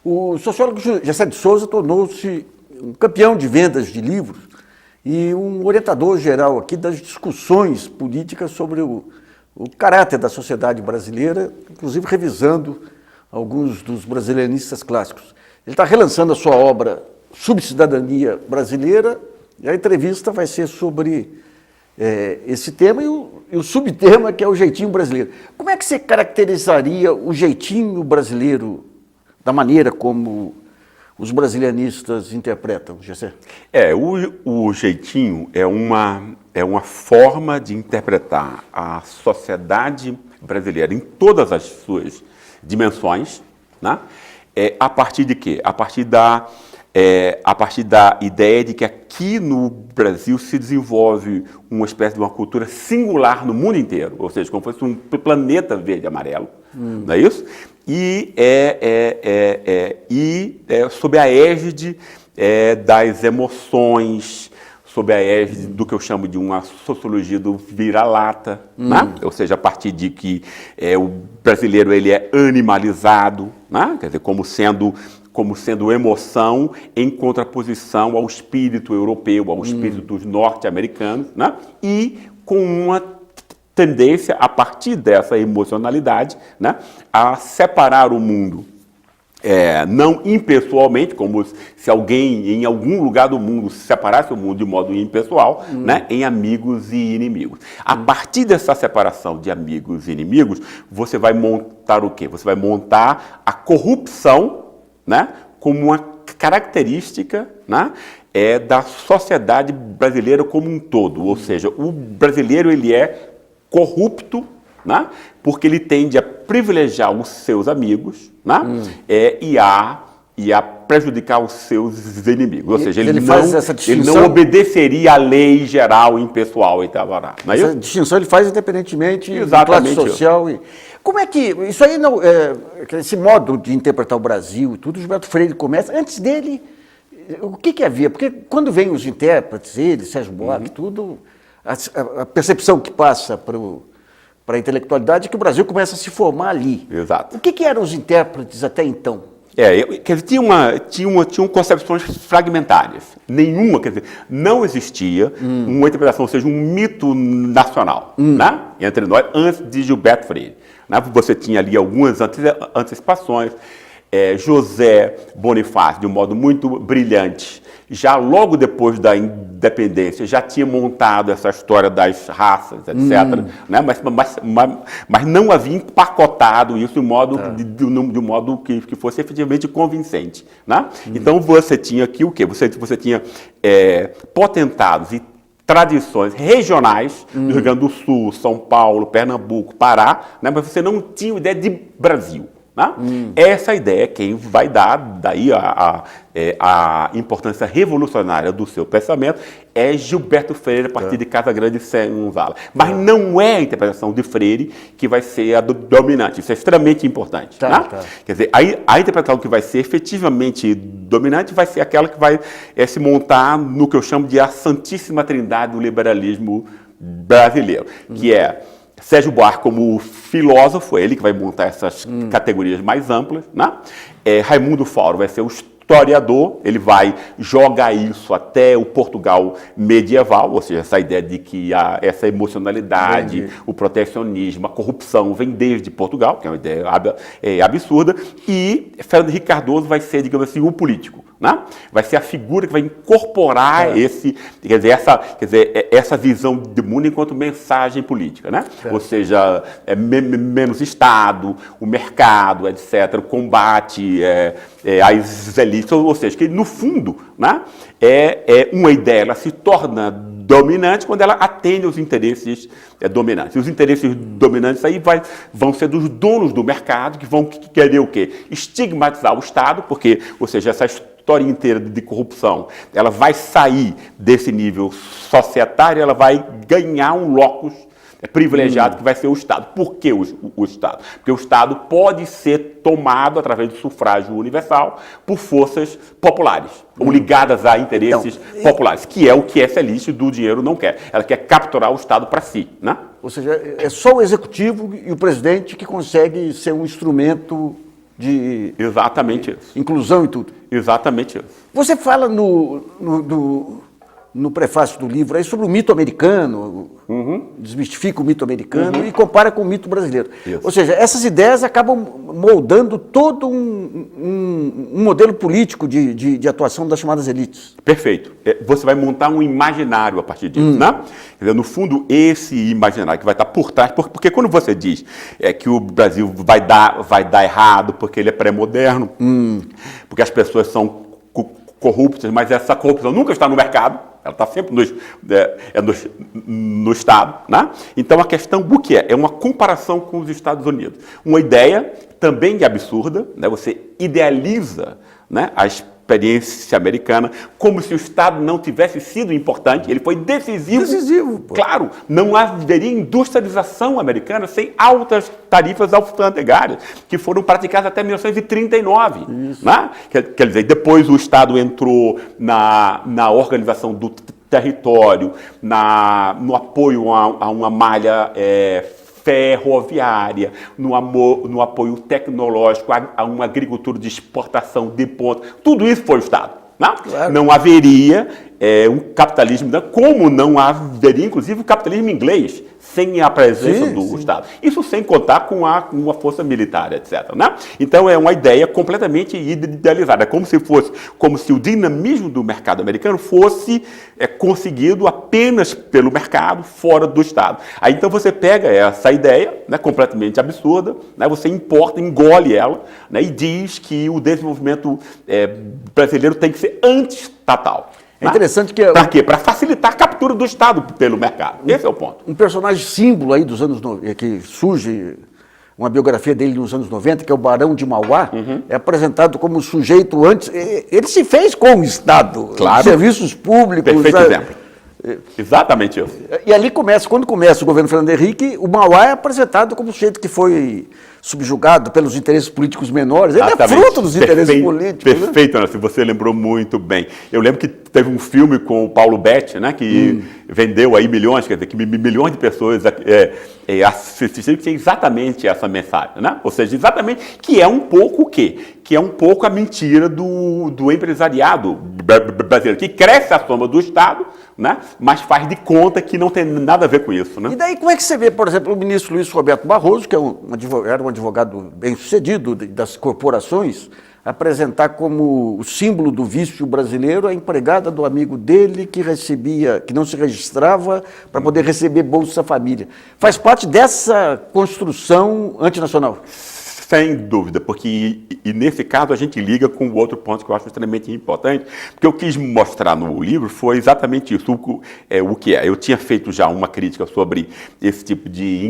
O sociólogo Gessé de Souza tornou-se um campeão de vendas de livros e um orientador geral aqui das discussões políticas sobre o caráter da sociedade brasileira, inclusive revisando alguns dos brasilianistas clássicos. Ele está relançando a sua obra Subcidadania Brasileira e a entrevista vai ser sobre esse tema e o subtema que é o jeitinho brasileiro. Como é que você caracterizaria o jeitinho brasileiro da maneira como os brasilianistas interpretam, Gessé? O jeitinho é uma forma de interpretar a sociedade brasileira em todas as suas dimensões, né? A partir de quê? A partir da ideia de que aqui no Brasil se desenvolve uma espécie de uma cultura singular no mundo inteiro, ou seja, como se fosse um planeta verde e amarelo, não é isso? E sob a égide das emoções, sob a égide do que eu chamo de uma sociologia do vira-lata, né? Ou seja, a partir de que o brasileiro ele é animalizado, né? Quer dizer, como sendo emoção em contraposição ao espírito europeu, ao espírito dos norte-americanos, né? E com uma tendência, a partir dessa emocionalidade, né, a separar o mundo, não impessoalmente, como se alguém em algum lugar do mundo separasse o mundo de modo impessoal, né, em amigos e inimigos. A partir dessa separação de amigos e inimigos, você vai montar o quê? Você vai montar a corrupção, né, como uma característica, né, da sociedade brasileira como um todo. Ou seja, o brasileiro ele é corrupto, né, porque ele tende a privilegiar os seus amigos, né, e a prejudicar os seus inimigos. Ou seja, ele não obedeceria à lei geral, impessoal e tal. Essa distinção ele faz independentemente da classe social. Como é que isso aí não esse modo de interpretar o Brasil e tudo, o Gilberto Freire começa antes dele. O que havia? Porque quando vem os intérpretes, ele, Sérgio Buarque, tudo, a percepção que passa para a intelectualidade é que o Brasil começa a se formar ali. Exato. O que eram os intérpretes até então? Quer dizer, tinham concepções fragmentárias. Nenhuma, quer dizer, não existia uma interpretação, ou seja, um mito nacional, né, entre nós, antes de Gilberto Freire. Né? Você tinha ali algumas antecipações. José Bonifácio, de um modo muito brilhante, já logo depois da independência, já tinha montado essa história das raças, etc. Né? Mas não havia empacotado isso de um modo que fosse efetivamente convincente. Né? Então você tinha aqui o quê? Você tinha potentados e tradições regionais do Rio Grande do Sul, São Paulo, Pernambuco, Pará, né? Mas você não tinha ideia de Brasil. Né? Essa ideia é quem vai dar daí a importância revolucionária do seu pensamento é Gilberto Freire a partir de Casagrande e Senzala. Mas não é a interpretação de Freire que vai ser a dominante. Isso é extremamente importante. Né? Quer dizer, a interpretação que vai ser efetivamente dominante vai ser aquela que vai se montar no que eu chamo de a Santíssima Trindade do liberalismo brasileiro, que é Sérgio Buarque como filósofo, ele que vai montar essas categorias mais amplas, né? Raimundo Fauro vai ser o historiador, ele vai jogar isso até o Portugal medieval, ou seja, essa ideia de que essa emocionalidade, o protecionismo, a corrupção vem desde Portugal, que é uma ideia absurda, e Fernando Henrique Cardoso vai ser, digamos assim, o político. Né? Vai ser a figura que vai incorporar essa visão de mundo enquanto mensagem política. Né? Ou seja, menos Estado, o mercado, etc., o combate às elites, ou seja, que no fundo, né, uma ideia, ela se torna dominante quando ela atende aos interesses dominantes. E os interesses dominantes aí vão ser dos donos do mercado, que vão querer o quê? Estigmatizar o Estado, porque, ou seja, essa história inteira de corrupção, ela vai sair desse nível societário, ela vai ganhar um locus privilegiado que vai ser o Estado. Por que o Estado? Porque o Estado pode ser tomado através do sufrágio universal por forças populares, ou ligadas a interesses populares, que é o que essa elite do dinheiro não quer. Ela quer capturar o Estado para si. Né? Ou seja, é só o executivo e o presidente que consegue ser um instrumento Exatamente isso. inclusão e tudo. Exatamente isso. Você fala no prefácio do livro aí sobre o mito americano, desmistifica o mito americano e compara com o mito brasileiro. Isso. Ou seja, essas ideias acabam moldando todo um modelo político de atuação das chamadas elites. Perfeito. Você vai montar um imaginário a partir disso, né? Quer dizer, no fundo, esse imaginário que vai estar por trás, porque quando você diz que o Brasil vai dar errado porque ele é pré-moderno, porque as pessoas são corruptas, mas essa corrupção nunca está no mercado, ela está sempre no Estado, né? Então a questão o que é? É uma comparação com os Estados Unidos. Uma ideia também absurda, né? Você idealiza, né, a experiência americana como se o Estado não tivesse sido importante, ele foi decisivo. Decisivo, pô. Claro, não haveria industrialização americana sem altas tarifas alfandegárias, que foram praticadas até 1939. Né? Quer dizer, depois o Estado entrou na organização do território, no apoio a uma malha ferroviária, no apoio tecnológico, a uma agricultura de exportação de ponta. Tudo isso foi o Estado. Não, claro. Não haveria um capitalismo, como não haveria, inclusive, o capitalismo inglês, sem a presença do Estado. Isso sem contar com uma força militar, etc. Né? Então, é uma ideia completamente idealizada. É como se o dinamismo do mercado americano fosse conseguido apenas pelo mercado, fora do Estado. Aí, então, você pega essa ideia, né, completamente absurda, né, você importa, engole ela, né, e diz que o desenvolvimento brasileiro tem que ser anti-estatal. É interessante que... Para quê? Para facilitar a captura do Estado pelo mercado. Esse é o ponto. Um personagem símbolo aí dos anos 90, que surge uma biografia dele nos anos 90, que é o Barão de Mauá, é apresentado como sujeito antes... Ele se fez com o Estado, claro. Serviços públicos... Perfeito exemplo. Exatamente isso. E ali quando começa o governo Fernando Henrique, o Mauá é apresentado como sujeito que foi subjugado pelos interesses políticos menores. Ele é fruto dos interesses políticos. Perfeito, né? Você lembrou muito bem. Eu lembro que teve um filme com o Paulo Betti, né, que vendeu aí milhões, quer dizer, que milhões de pessoas assistiram, que tinha exatamente essa mensagem, né? Ou seja, exatamente, que é um pouco o quê? Que é um pouco a mentira do empresariado brasileiro, que cresce à sombra do Estado, né? Mas faz de conta que não tem nada a ver com isso. Né? E daí como é que você vê, por exemplo, o ministro Luiz Roberto Barroso, que era um advogado bem-sucedido das corporações, apresentar como o símbolo do vício brasileiro a empregada do amigo dele que não se registrava para poder receber Bolsa Família. Faz parte dessa construção antinacional? Sem dúvida, porque e nesse caso a gente liga com o outro ponto que eu acho extremamente importante, porque eu quis mostrar no livro foi exatamente isso, o que é. Eu tinha feito já uma crítica sobre esse tipo de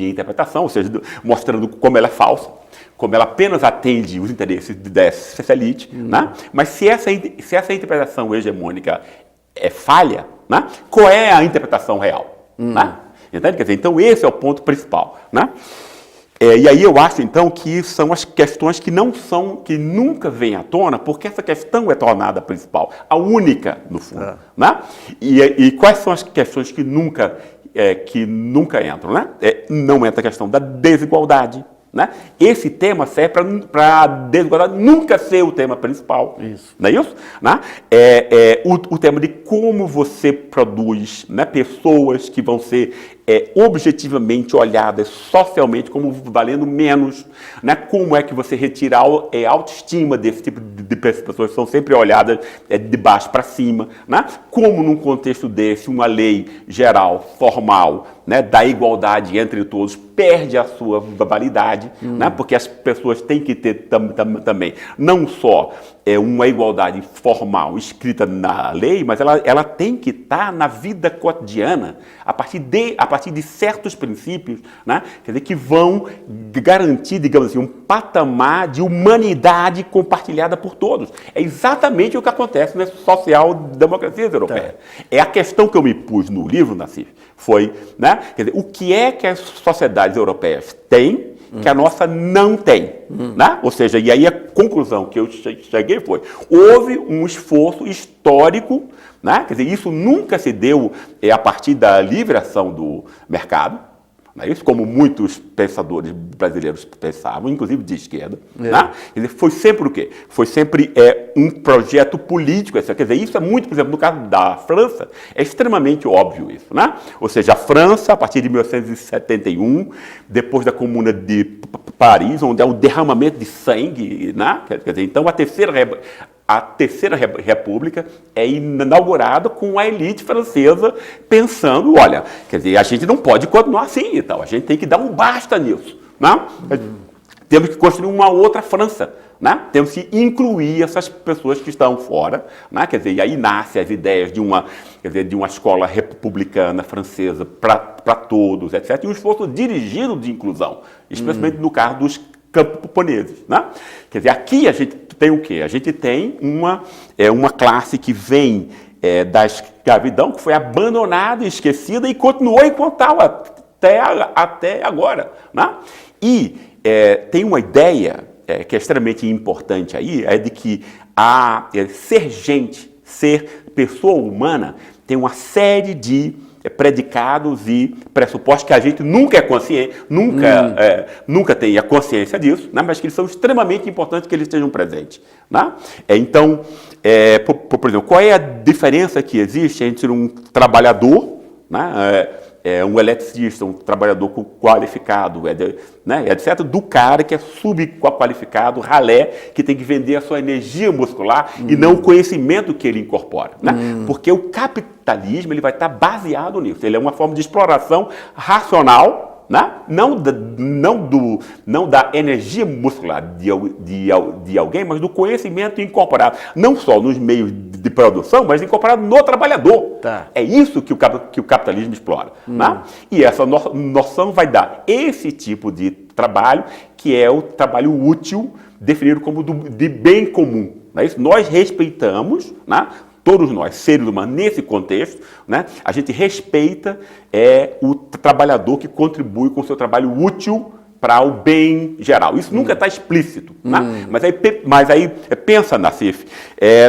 interpretação, ou seja, mostrando como ela é falsa, como ela apenas atende os interesses dessa elite, né? Mas se essa interpretação hegemônica é falha, né? Qual é a interpretação real? Né? Entende? Quer dizer, então esse é o ponto principal, né? E aí eu acho, então, que são as questões que nunca vêm à tona, porque essa questão é tornada principal, a única, no fundo. Né? E quais são as questões que nunca entram? Né? Não entra a questão da desigualdade. Né? Esse tema serve para a desigualdade nunca ser o tema principal. Isso. Não é isso? Né? O tema de como você produz, né, pessoas que vão ser objetivamente olhadas socialmente como valendo menos, né? Como é que você retira a autoestima desse tipo de pessoas que são sempre olhadas de baixo para cima, né? Como num contexto desse uma lei geral, formal, né, da igualdade entre todos perde a sua validade, né? Porque as pessoas têm que ter também não só uma igualdade formal escrita na lei, mas ela tem que estar na vida cotidiana a partir de certos princípios, né? Quer dizer, que vão garantir, digamos assim, um patamar de humanidade compartilhada por todos. É exatamente o que acontece nas social-democracias europeias. É a questão que eu me pus no livro, Nassif, foi, né? Quer dizer, o que é que as sociedades europeias têm que a nossa não tem, né? Ou seja, e aí a conclusão que eu cheguei foi, houve um esforço histórico, né? Quer dizer, isso nunca se deu a partir da livre ação do mercado, Não é isso? Como muitos pensadores brasileiros pensavam, inclusive de esquerda. Né? Quer dizer, foi sempre o quê? Foi sempre um projeto político. Quer dizer, isso é muito, por exemplo, no caso da França, é extremamente óbvio isso. Né? Ou seja, a França, a partir de 1871, depois da Comuna de Paris, onde há o derramamento de sangue, né? Quer dizer, então a Terceira República é inaugurada com a elite francesa pensando, olha, quer dizer, a gente não pode continuar assim e tal, a gente tem que dar um basta nisso, né? Temos que construir uma outra França, né? Temos que incluir essas pessoas que estão fora, né? Quer dizer, e aí nascem as ideias de uma escola republicana francesa para todos, etc. E um esforço dirigido de inclusão, especialmente no caso dos camponeses, né? Quer dizer, aqui a gente tem o quê? A gente tem uma classe que vem da escravidão, que foi abandonada, esquecida e continuou enquanto tal até agora, né? E tem uma ideia que é extremamente importante aí, é de que ser gente, ser pessoa humana, tem uma série de predicados e pressupostos que a gente nunca é consciente, nunca tem a consciência disso, né? Mas que eles são extremamente importantes que eles estejam presentes. Né? Então, por exemplo, qual é a diferença que existe entre um trabalhador, né? Um eletricista, um trabalhador qualificado, né? etc., do cara que é subqualificado, ralé, que tem que vender a sua energia muscular e não o conhecimento que ele incorpora. Né? Porque o capitalismo ele vai estar baseado nisso. Ele é uma forma de exploração racional, né? Não da energia muscular de alguém, mas do conhecimento incorporado. Não só nos meios de produção, mas incorporado no trabalhador. Tá. É isso que o capitalismo explora. Né? E essa noção vai dar esse tipo de trabalho, que é o trabalho útil, definido como de bem comum. Não é isso? Nós respeitamos, né? Todos nós, seres humanos, nesse contexto, né, a gente respeita o trabalhador que contribui com o seu trabalho útil para o bem geral. Isso nunca está explícito. Né? Mas aí pensa, Nassif,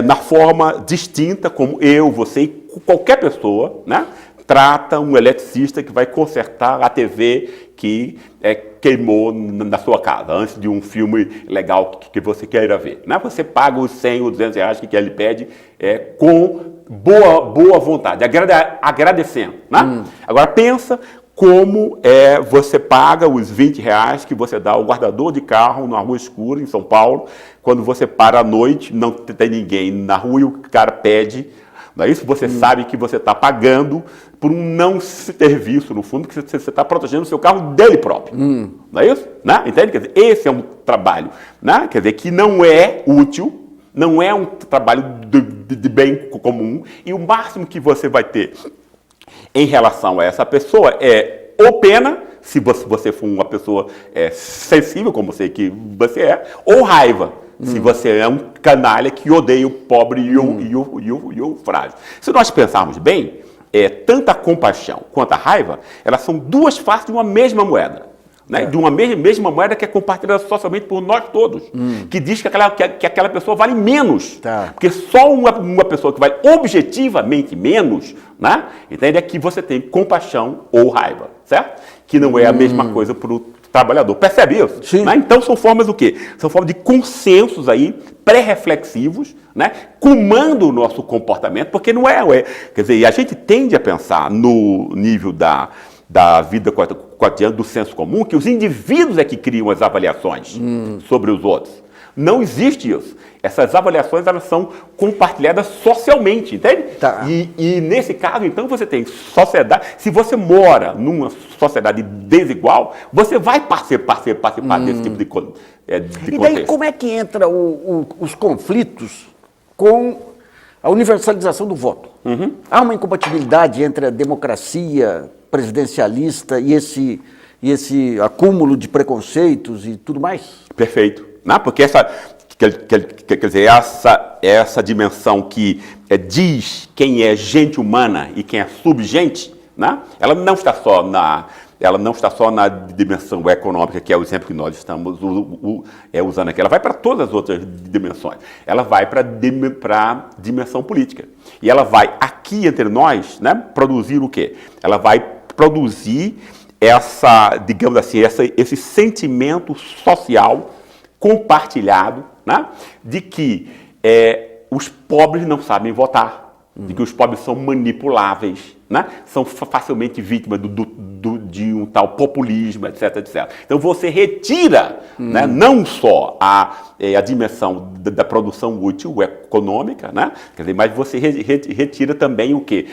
na forma distinta como eu, você e qualquer pessoa, né, trata um eletricista que vai consertar a TV que queimou na sua casa, antes de um filme legal que você queira ver. Né? Você paga os 100 ou 200 reais que ele pede com boa vontade, agradecendo. Né? Agora pensa como você paga os 20 reais que você dá ao guardador de carro na rua escura, em São Paulo, quando você para à noite, não tem ninguém na rua e o cara pede. Não é isso? Você sabe que você está pagando por um não serviço, no fundo, que você está protegendo o seu carro dele próprio. Não é isso? Né? Entende? Quer dizer, esse é um trabalho, né? Quer dizer, que não é útil, não é um trabalho de bem comum, e o máximo que você vai ter em relação a essa pessoa ou pena, se você for uma pessoa sensível, como eu sei que você ou raiva. Se você é um canalha que odeia o pobre e o frágil. Se nós pensarmos bem, tanto a compaixão quanto a raiva, elas são duas faces de uma mesma moeda. Né? De uma mesma moeda que é compartilhada socialmente por nós todos. Que diz que aquela pessoa vale menos. Tá. Porque só uma pessoa que vale objetivamente menos, né? Entende? É que você tem compaixão ou raiva. Certo? Que não é a mesma coisa para o trabalhador. Percebe isso? Sim. Né? Então são formas do quê? São formas de consensos aí, pré-reflexivos, né? Comandam o nosso comportamento, porque não quer dizer, a gente tende a pensar no nível da vida cotidiana, do senso comum, que os indivíduos é que criam as avaliações sobre os outros. Não existe isso. Essas avaliações elas são compartilhadas socialmente, entende? Tá. E nesse caso, então, você tem sociedade. Se você mora numa sociedade desigual, você vai participar desse tipo de contexto. E daí como é que entra os conflitos com a universalização do voto? Há uma incompatibilidade entre a democracia presidencialista e esse acúmulo de preconceitos e tudo mais? Perfeito. Não, porque quer dizer, essa dimensão que diz quem é gente humana e quem é subgente, né? Ela não está só na dimensão econômica, que é o exemplo que nós estamos usando aqui. Ela vai para todas as outras dimensões. Ela vai para a dimensão política. E ela vai, aqui entre nós, né, produzir o quê? Ela vai produzir digamos assim, esse sentimento social compartilhado, né, de que os pobres não sabem votar, de que os pobres são manipuláveis, né, são facilmente vítimas de um tal populismo, etc, etc. Então você retira, né, não só a dimensão da produção útil econômica, né, quer dizer, mas você retira também o quê?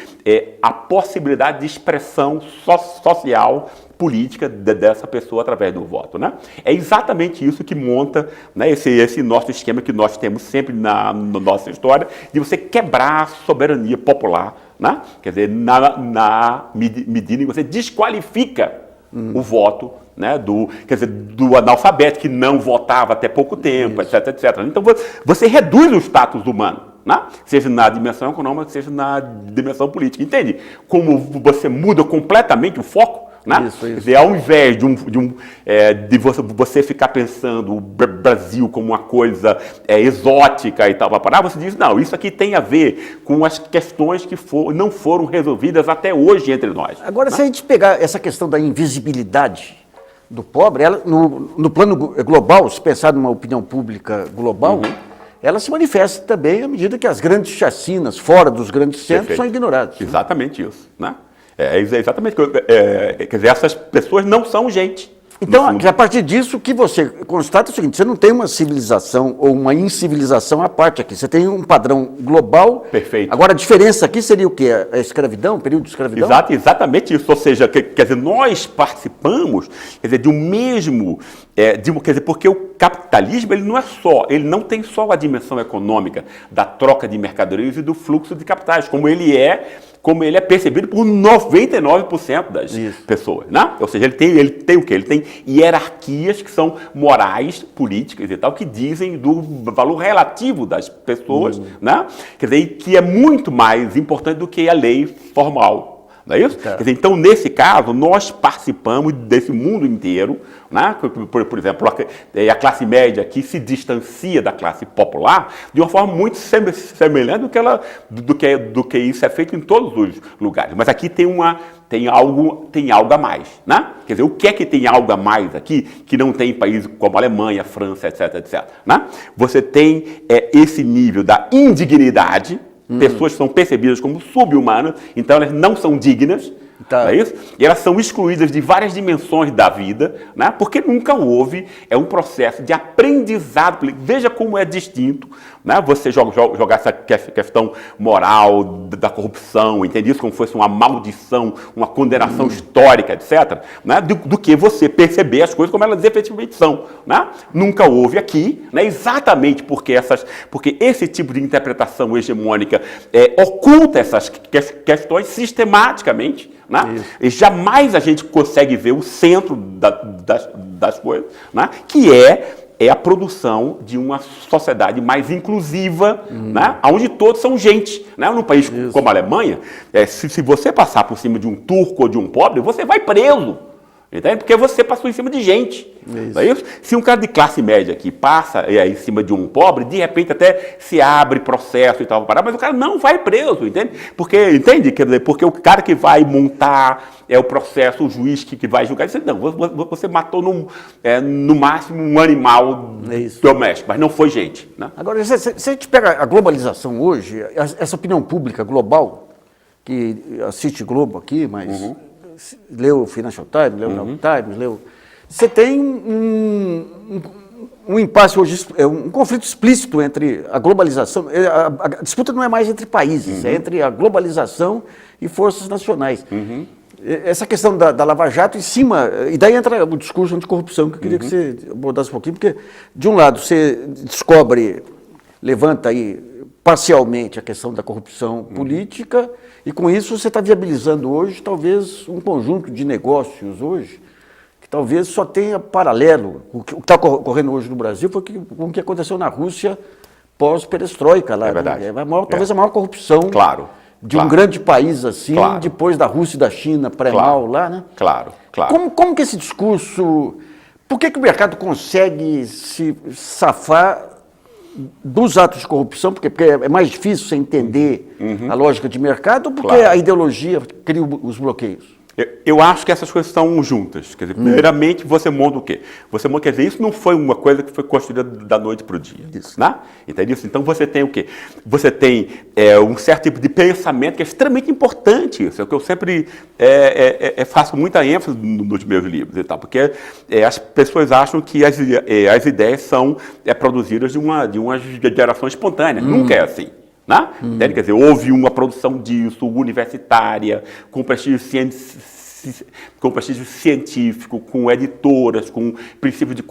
A possibilidade de expressão social política dessa pessoa através do voto, né? É exatamente isso que monta, né, esse nosso esquema que nós temos sempre na nossa história, de você quebrar a soberania popular, né? Quer dizer, na medida em que você desqualifica o voto, né, do analfabeto que não votava até pouco tempo, etc, etc. Então você reduz o status humano, né? Seja na dimensão econômica, seja na dimensão política. Entende? Como você muda completamente o foco? Né? Isso. Quer dizer, ao invés de você ficar pensando o Brasil como uma coisa exótica e tal, você diz, não, isso aqui tem a ver com as questões que não foram resolvidas até hoje entre nós. Agora, né? Se a gente pegar essa questão da invisibilidade do pobre, ela, no plano global, se pensar numa opinião pública global, ela se manifesta também à medida que as grandes chacinas fora dos grandes centros são ignoradas. Exatamente isso, né? Exatamente. Quer dizer, essas pessoas não são gente. Então, a partir disso, o que você constata é o seguinte, você não tem uma civilização ou uma incivilização à parte aqui, você tem um padrão global. Perfeito. Agora, a diferença aqui seria o quê? A escravidão, o período de escravidão? Exatamente isso, ou seja, quer dizer, nós participamos, quer dizer, de um mesmo, quer dizer, porque o capitalismo, ele não tem só a dimensão econômica da troca de mercadorias e do fluxo de capitais, como ele é percebido por 99% das pessoas, né? Ou seja, ele tem o quê? Ele tem hierarquias que são morais, políticas e tal, que dizem do valor relativo das pessoas, né? Quer dizer, que é muito mais importante do que a lei formal. Não é isso? Quer dizer, então, nesse caso, nós participamos desse mundo inteiro, né? Por exemplo, a classe média aqui se distancia da classe popular de uma forma muito semelhante do que isso é feito em todos os lugares. Mas aqui tem algo a mais, né? Quer dizer, o que é que tem algo a mais aqui que não tem em países como a Alemanha, França, etc, etc, né? Você tem esse nível da indignidade. Pessoas que são percebidas como sub-humanas, então elas não são dignas, não é isso? E elas são excluídas de várias dimensões da vida, né? Porque nunca houve um processo de aprendizado. Veja como é distinto, né? Você jogar essa questão moral da corrupção, entende isso como se fosse uma maldição, uma condenação histórica, etc., né? do que você perceber as coisas como elas efetivamente são. Né? Nunca houve aqui, né? Exatamente porque esse tipo de interpretação hegemônica oculta essas questões sistematicamente. Né? E jamais a gente consegue ver o centro das coisas, né? Que é a produção de uma sociedade mais inclusiva, né? Onde todos são gente. Né? Num país como a Alemanha, se você passar por cima de um turco ou de um pobre, você vai preso. Entende? Porque você passou em cima de gente. Não é isso? Se um cara de classe média aqui passa em cima de um pobre, de repente até se abre processo e tal, mas o cara não vai preso, entende? Entende? Quer dizer, porque o cara que vai montar o processo, o juiz que vai julgar, diz, não, você matou no máximo um animal doméstico, mas não foi gente. Né? Agora, se a gente pega a globalização hoje, essa opinião pública global, que assiste Globo aqui, mas leu o Financial Times, leu o New York Times, leu... Você tem um impasse hoje, um conflito explícito entre a globalização, a disputa não é mais entre países, é entre a globalização e forças nacionais. Essa questão da Lava Jato em cima, e daí entra o discurso anticorrupção, que eu queria que você abordasse um pouquinho, porque de um lado você levanta aí parcialmente a questão da corrupção política, e com isso você está viabilizando hoje talvez um conjunto de negócios hoje, que talvez só tenha paralelo. O que está ocorrendo hoje no Brasil foi com o que aconteceu na Rússia pós-perestroika. Lá, é verdade. Talvez a maior corrupção de um grande país assim, depois da Rússia e da China, pré-mal lá, né? Claro. Como que esse discurso... Por que o mercado consegue se safar dos atos de corrupção? Porque é mais difícil você entender a lógica de mercado, ou porque a ideologia cria os bloqueios? Eu acho que essas coisas estão juntas. Quer dizer, primeiramente, você monta o quê? Você monta, quer dizer, isso não foi uma coisa que foi construída da noite para o dia. Isso. Né? Entendeu? Então, você tem o quê? Você tem um certo tipo de pensamento que é extremamente importante. Isso é o que eu sempre faço muita ênfase nos meus livros, e tal, porque as pessoas acham que as ideias são produzidas de uma geração espontânea. Nunca é assim. Né? Quer dizer, houve uma produção disso, universitária, com prestígio científico, com editoras, com princípio de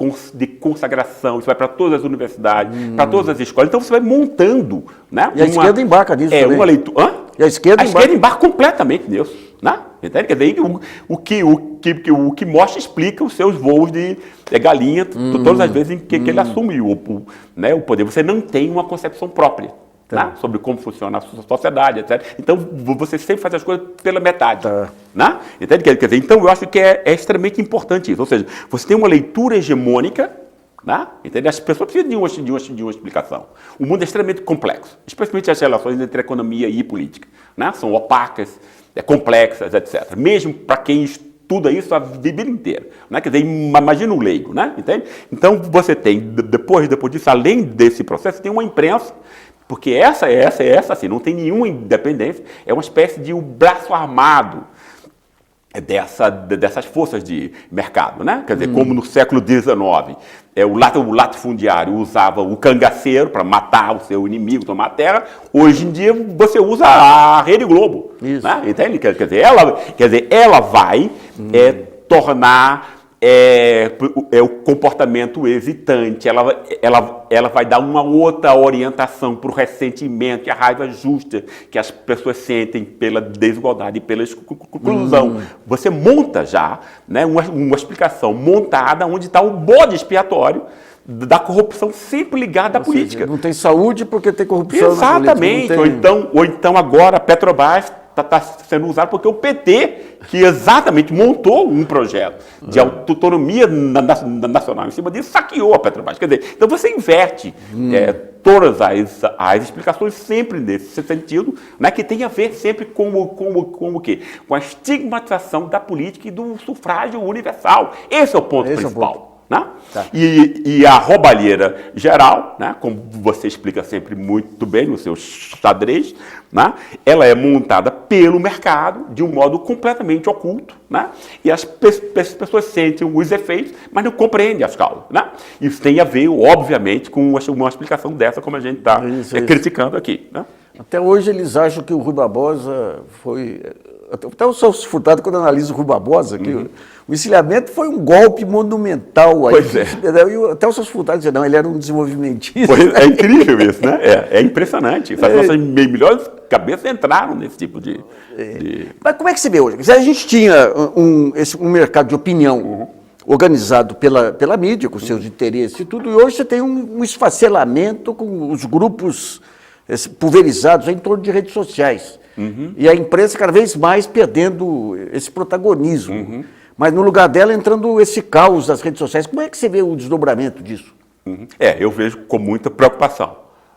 consagração. Isso vai para todas as universidades, para todas as escolas. Então você vai montando. Né? E a esquerda embarca nisso também. Uma leitura. Hã? E a esquerda embarca completamente nisso. Né? Entende? Quer dizer, o que mostra explica os seus voos de galinha todas as vezes em que ele assume o poder. Você não tem uma concepção própria. Né? Sobre como funciona a sociedade, etc. Então, você sempre faz as coisas pela metade. Né? Entende? Quer dizer, então, eu acho que é extremamente importante isso. Ou seja, você tem uma leitura hegemônica, né? Entende? As pessoas precisam de uma explicação. O mundo é extremamente complexo, especialmente as relações entre economia e política. Né? São opacas, complexas, etc. Mesmo para quem estuda isso a vida inteira. Né? Quer dizer, imagina um leigo. Né? Entende? Então, você tem, depois disso, além desse processo, tem uma imprensa. Porque essa, assim, não tem nenhuma independência, é uma espécie de braço armado dessas forças de mercado, né? Quer dizer, como no século XIX, o latifundiário usava o cangaceiro para matar o seu inimigo, tomar a terra, hoje em dia você usa a Rede Globo. Isso. Né? Entende? Quer dizer, ela vai tornar o comportamento hesitante, ela vai dar uma outra orientação para o ressentimento e a raiva justa que as pessoas sentem pela desigualdade e pela exclusão. Você monta já, né, uma explicação montada onde está o bode expiatório da corrupção sempre ligada à política. Não tem saúde porque tem corrupção. Exatamente. Na política. Ou então agora a Petrobras está sendo usado porque o PT, que exatamente montou um projeto de autonomia nacional em cima disso, saqueou a Petrobras. Quer dizer, então você inverte todas as explicações sempre nesse sentido, né, que tem a ver sempre com o quê? Com a estigmatização da política e do sufrágio universal. Esse é o ponto principal. Né? Tá. E a roubalheira geral, né, como você explica sempre muito bem no seu xadrez, né, ela é montada pelo mercado de um modo completamente oculto, né, e as pessoas sentem os efeitos, mas não compreendem as causas. Né? Isso tem a ver, obviamente, com uma explicação dessa, como a gente está criticando aqui. Né? Até hoje eles acham que o Rui Barbosa foi... Até o Celso Furtado, quando analisa o Rui Barbosa, que o encilhamento foi um golpe monumental. Aí, pois é. Até o Celso Furtado dizia, não, ele era um desenvolvimentista. É incrível isso, né? É impressionante. As nossas melhores cabeças entraram nesse tipo de... Mas como é que você vê hoje? A gente tinha um mercado de opinião organizado pela mídia, com seus interesses e tudo, e hoje você tem um esfacelamento com os grupos pulverizados em torno de redes sociais. E a imprensa cada vez mais perdendo esse protagonismo. Mas no lugar dela entrando esse caos das redes sociais. Como é que você vê o desdobramento disso? Eu vejo com muita preocupação.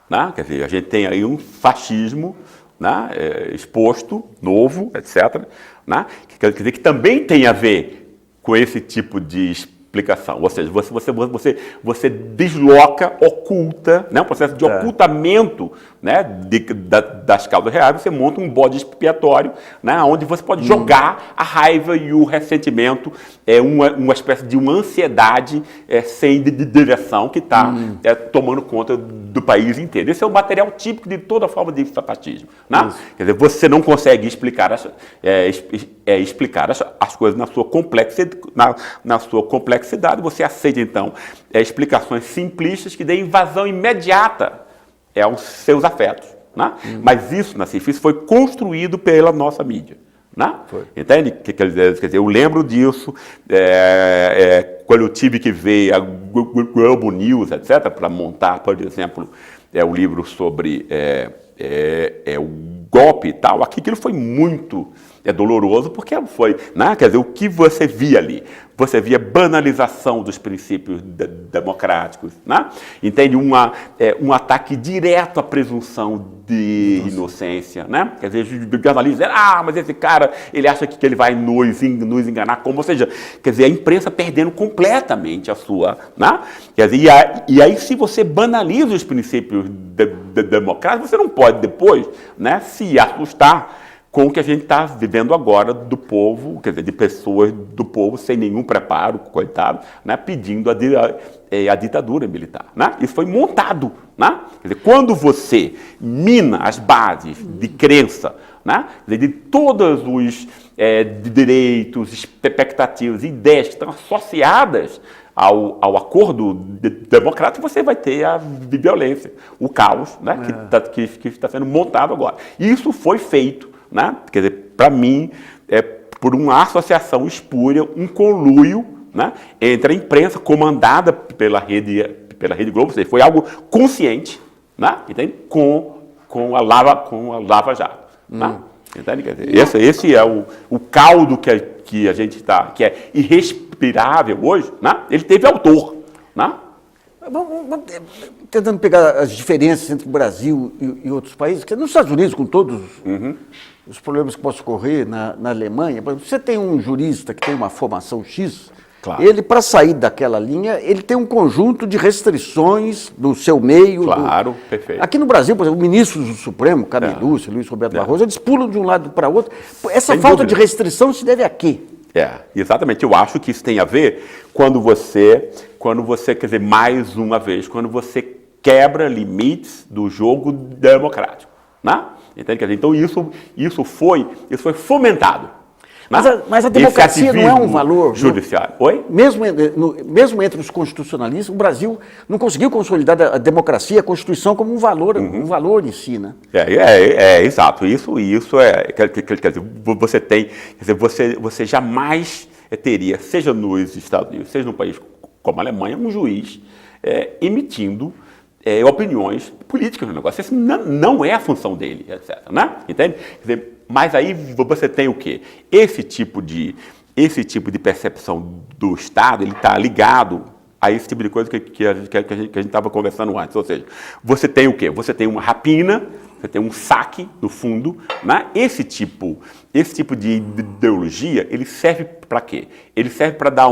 Né? Quer dizer, a gente tem aí um fascismo, né, exposto, novo, etc. Né? Quer dizer, que também tem a ver com esse tipo de explicação. Ou seja, você desloca, oculta, né, um processo de ocultamento, né, das causas reais, você monta um bode expiatório, né, onde você pode jogar a raiva e o ressentimento, uma espécie de uma ansiedade sem direção que está tomando conta do país inteiro. Esse é o material típico de toda forma de fascismo. Né? Quer dizer, você não consegue explicar as coisas na sua complexidade, você aceita, então, explicações simplistas que dêem vazão imediata aos seus afetos. Né? Mas isso, Nassif, isso foi construído pela nossa mídia. Né? Entende? Quer dizer, eu lembro disso quando eu tive que ver a Globo News, etc., para montar, por exemplo, o livro sobre o golpe e tal. Aquilo foi muito É doloroso porque foi, né? Quer dizer, o que você via ali? Você via banalização dos princípios democráticos, né? Entende? Um ataque direto à presunção de inocência, né? Quer dizer, os jornalistas dizem, mas esse cara, ele acha que ele vai nos enganar como? Ou seja, quer dizer, a imprensa perdendo completamente a sua, né? Quer dizer, e aí se você banaliza os princípios democráticos, você não pode depois, né, se assustar com o que a gente está vivendo agora do povo, quer dizer, de pessoas do povo sem nenhum preparo, coitado, né, pedindo a ditadura militar. Né? Isso foi montado. Né? Quer dizer, quando você mina as bases de crença, né, quer dizer, de todos os direitos, expectativas, ideias que estão associadas ao acordo democrático, você vai ter a violência, o caos, né, que está sendo montado agora. Isso foi feito, né? Quer dizer, para mim, por uma associação espúria, um conluio, né, entre a imprensa comandada pela Rede Globo, foi algo consciente, né, entende? Com a Lava Jato. Né? Entende? Quer dizer, esse é o caldo que a gente está, que é irrespirável hoje, né? Ele teve autor. Né? Vamos tentando pegar as diferenças entre o Brasil e outros países, que nos Estados Unidos, com todos os problemas que possam ocorrer, na Alemanha, por exemplo, você tem um jurista que tem uma formação X, claro. Ele, para sair daquela linha, ele tem um conjunto de restrições do seu meio. Claro, perfeito. Aqui no Brasil, por exemplo, ministros do Supremo, Carmen Lúcia, Luiz Roberto Barroso, eles pulam de um lado para o outro. Essa Sem falta dúvida. de restrição se deve a quê? Exatamente. Eu acho que isso tem a ver quando você, quer dizer, mais uma vez, quando você quebra limites do jogo democrático. Né? Entende? Quer dizer, então isso foi fomentado. Mas a democracia não é um valor judiciário. Oi? Mesmo entre os constitucionalistas, o Brasil não conseguiu consolidar a democracia, a Constituição como um valor em si, né? Exato. Isso é, quer dizer, você tem, quer dizer, você jamais teria, seja nos Estados Unidos, seja num país como a Alemanha, um juiz emitindo opiniões políticas no negócio. Isso não é a função dele, etc. Né? Entende? Quer dizer, mas aí você tem o quê? Esse tipo de percepção do Estado, ele está ligado a esse tipo de coisa que a gente estava conversando antes. Ou seja, você tem o quê? Você tem uma rapina, você tem um saque no fundo. Né? Esse tipo de ideologia, ele serve para quê? Ele serve para dar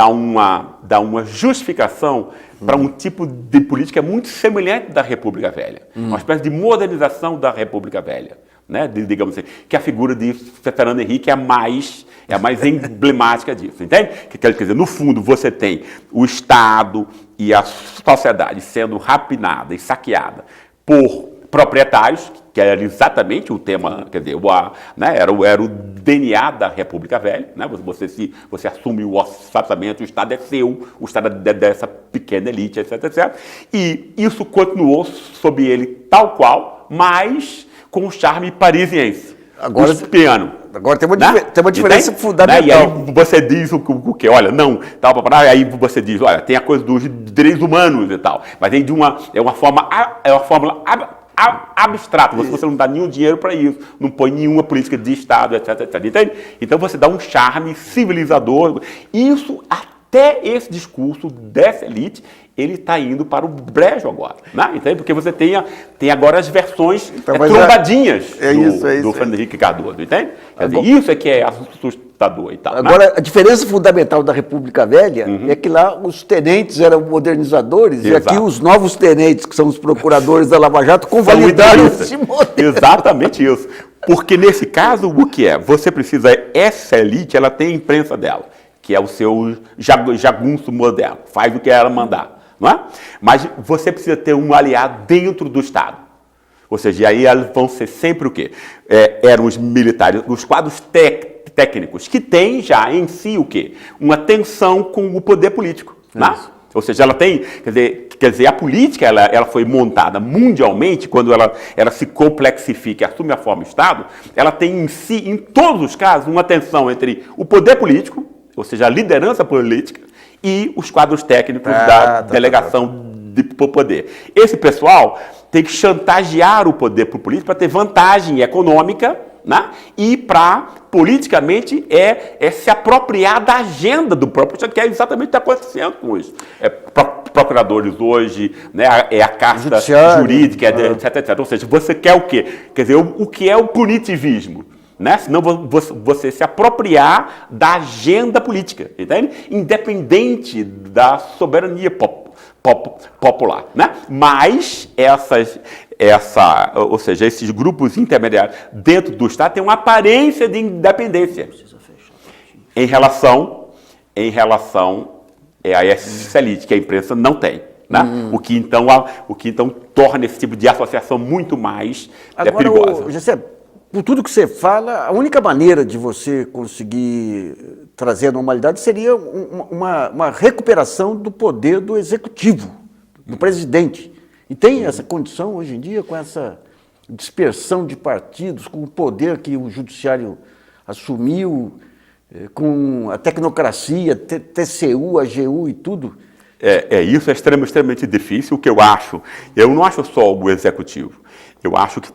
uma justificação para um tipo de política muito semelhante da República Velha. Uma espécie de modernização da República Velha. Né, digamos assim, que a figura de Fernando Henrique é a mais emblemática disso, entende? Quer dizer, no fundo, você tem o Estado e a sociedade sendo rapinada e saqueada por proprietários, que era exatamente o tema, quer dizer, era o DNA da República Velha, né? Você assume o orçamento, o Estado é seu, o Estado é dessa pequena elite, etc, etc. E isso continuou sob ele tal qual, mas com o charme parisiense, piano. Agora tem uma diferença fundamental. Né? E aí você diz o quê? Olha, não, tal, aí você diz, olha, tem a coisa dos direitos humanos e tal, mas vem de uma fórmula abstrata, você não dá nenhum dinheiro para isso, não põe nenhuma política de Estado, etc, etc. Entende? Então você dá um charme civilizador. Isso, até esse discurso dessa elite, ele está indo para o brejo agora. Né? Entende? Porque você tem agora as versões trombadinhas do Fernando Henrique Cardoso. Entende? Quer dizer, isso é que é assustador e tal. Agora, a diferença fundamental da República Velha é que lá os tenentes eram modernizadores. Exato. E aqui os novos tenentes, que são os procuradores da Lava Jato, convalidaram esse modelo. Exatamente isso. Porque nesse caso, o que é? Você precisa, essa elite, ela tem a imprensa dela, que é o seu jagunço moderno, faz o que ela mandar. Não é? Mas você precisa ter um aliado dentro do Estado. Ou seja, aí elas vão ser sempre o quê? Eram os militares, os quadros técnicos, que têm já em si o quê? Uma tensão com o poder político. Né? Ou seja, ela tem, quer dizer, a política ela foi montada mundialmente, quando ela se complexifica e assume a forma de Estado, ela tem em si, em todos os casos, uma tensão entre o poder político, ou seja, a liderança política, e os quadros técnicos da delegação de poder. Esse pessoal tem que chantagear o poder político para ter vantagem econômica, né? E para, politicamente, se apropriar da agenda do próprio, que é exatamente o que está acontecendo com isso. Procuradores hoje, né, a casta Judiciário, jurídica, etc, etc. Ou seja, você quer o quê? Quer dizer, o que é o punitivismo? Né? Senão você se apropriar da agenda política, entende? Independente da soberania popular. Né? Mas ou seja, esses grupos intermediários dentro do Estado têm uma aparência de independência em relação a essa elite que a imprensa não tem. Né? O que então torna esse tipo de associação muito mais perigosa. Gessé, por tudo que você fala, a única maneira de você conseguir trazer a normalidade seria uma recuperação do poder do executivo, do presidente. E tem essa condição hoje em dia, com essa dispersão de partidos, com o poder que o judiciário assumiu, com a tecnocracia, TCU, AGU e tudo. Isso é extremamente difícil. O que eu não acho só o executivo. Eu acho que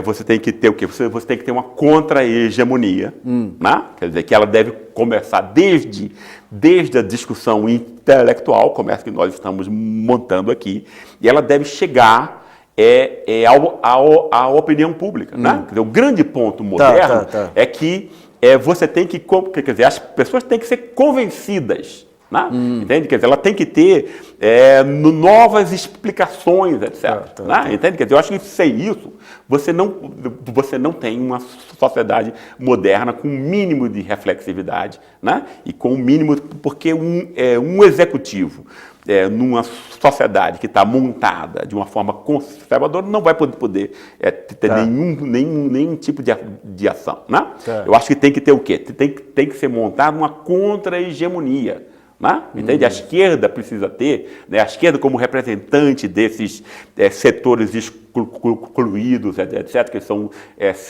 você tem que ter o quê? Você tem que ter uma contra-hegemonia, né? Quer dizer, que ela deve começar desde a discussão intelectual, como essa que nós estamos montando aqui, e ela deve chegar à opinião pública. Né? Quer dizer, o grande ponto moderno é que você tem que, quer dizer, as pessoas têm que ser convencidas. Né? Entende? Quer dizer, ela tem que ter novas explicações, etc. Né? Entende? Quer dizer, eu acho que sem isso, você não tem uma sociedade moderna com um mínimo de reflexividade, né? E com um mínimo, porque um executivo numa sociedade que está montada de uma forma conservadora não vai poder ter nenhum tipo de ação. Né? Eu acho que tem que ter o quê? Tem que ser montada uma contra-hegemonia. Né? Entende? A esquerda precisa ter, né? A esquerda como representante desses setores excluídos, etc., que são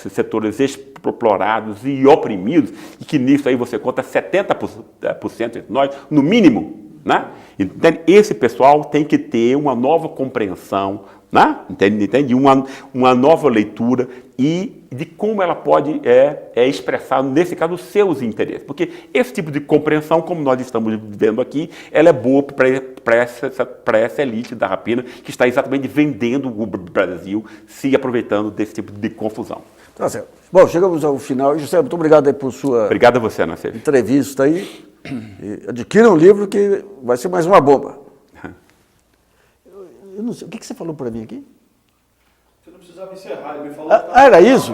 setores explorados e oprimidos, e que nisso aí você conta 70% entre nós, no mínimo. Né? Entende? Esse pessoal tem que ter uma nova compreensão, né? Entende? Uma nova leitura e de como ela pode expressar, nesse caso, os seus interesses. Porque esse tipo de compreensão, como nós estamos vendo aqui, ela é boa para essa elite da rapina que está exatamente vendendo o Brasil, se aproveitando desse tipo de confusão. Tá certo. Bom, chegamos ao final. José, muito obrigado aí por sua Obrigado a você, Nassif. entrevista aí. E adquira um livro que vai ser mais uma bomba. Eu não sei, o que você falou para mim aqui? Você não precisava encerrar, ele me falou. Era isso?